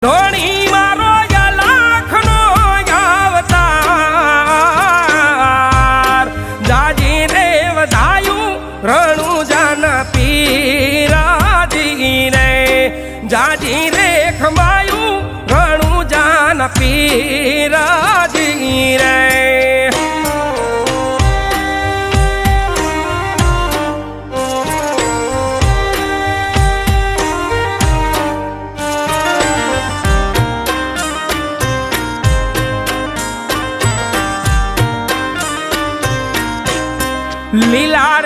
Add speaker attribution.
Speaker 1: ધોણી મારો લાખનો અવતાર જાજી રે વધાયું રણુજાના પીરાજી રે જાજી રે ખમાયું રણુજાના પીરાજી રે લીલા